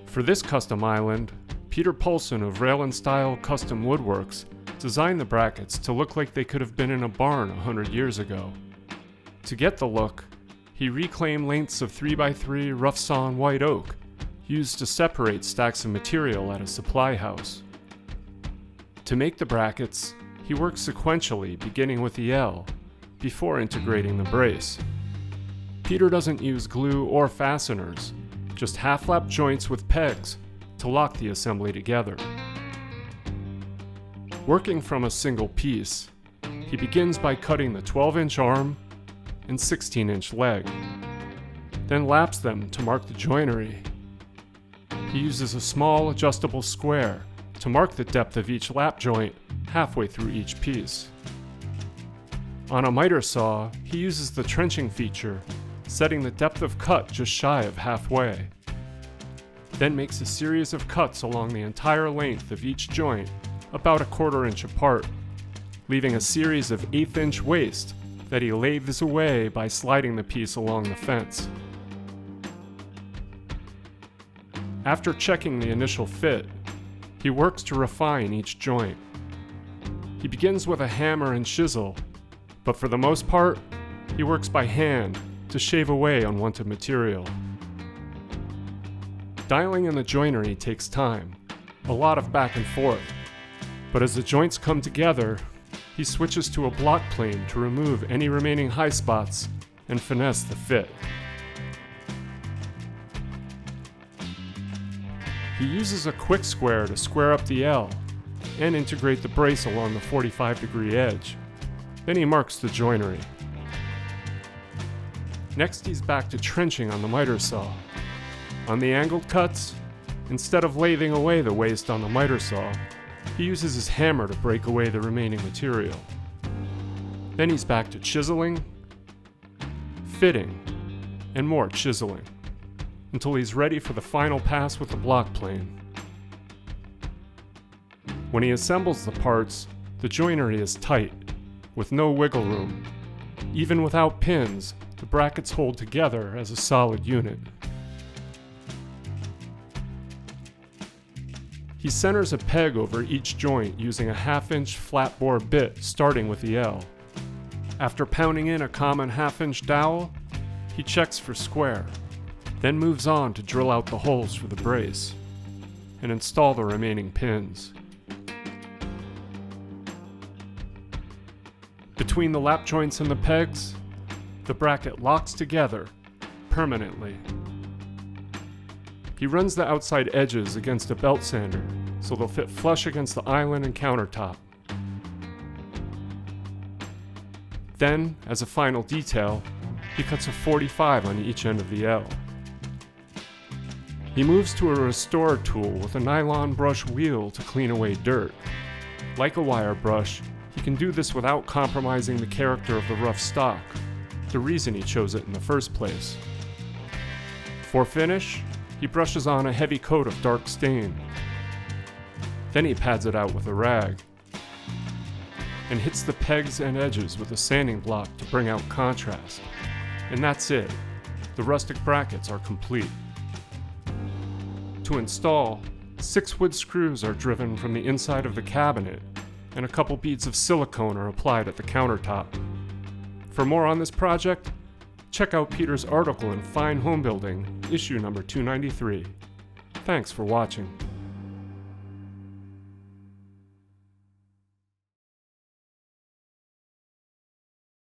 For this custom island, Peter Polcyn of Rail & Style Custom Woodworks designed the brackets to look like they could have been in a barn 100 years ago. To get the look, he reclaimed lengths of 3x3 rough-sawn white oak, used to separate stacks of material at a supply house. To make the brackets, he worked sequentially, beginning with the L, before integrating the brace. Peter doesn't use glue or fasteners, just half-lap joints with pegs to lock the assembly together. Working from a single piece, he begins by cutting the 12-inch arm and 16-inch leg, then laps them to mark the joinery. He uses a small adjustable square to mark the depth of each lap joint halfway through each piece. On a miter saw, he uses the trenching feature, setting the depth of cut just shy of halfway. Then makes a series of cuts along the entire length of each joint, about a 1/4 inch apart, leaving a series of 1/8 waste that he lathes away by sliding the piece along the fence. After checking the initial fit, he works to refine each joint. He begins with a hammer and chisel, but for the most part, he works by hand to shave away unwanted material. Dialing in the joinery takes time, a lot of back and forth, but as the joints come together, he switches to a block plane to remove any remaining high spots and finesse the fit. He uses a quick square to square up the L and integrate the brace along the 45-degree edge. Then he marks the joinery. Next, he's back to trenching on the miter saw. On the angled cuts, instead of lathing away the waste on the miter saw, he uses his hammer to break away the remaining material. Then he's back to chiseling, fitting, and more chiseling, until he's ready for the final pass with the block plane. When he assembles the parts, the joinery is tight, with no wiggle room. Even without pins, the brackets hold together as a solid unit. He centers a peg over each joint using a 1/2-inch flat bore bit starting with the L. After pounding in a common 1/2-inch dowel, he checks for square, then moves on to drill out the holes for the brace and install the remaining pins. Between the lap joints and the pegs, the bracket locks together permanently. He runs the outside edges against a belt sander so they'll fit flush against the island and countertop. Then, as a final detail, he cuts a 45 on each end of the L. He moves to a restore tool with a nylon brush wheel to clean away dirt. Like a wire brush, he can do this without compromising the character of the rough stock, the reason he chose it in the first place. For finish, he brushes on a heavy coat of dark stain. Then he pads it out with a rag and hits the pegs and edges with a sanding block to bring out contrast. And that's it. The rustic brackets are complete. To install, 6 wood screws are driven from the inside of the cabinet, and a couple beads of silicone are applied at the countertop. For more on this project, check out Peter's article in Fine Homebuilding, issue number 293. Thanks for watching.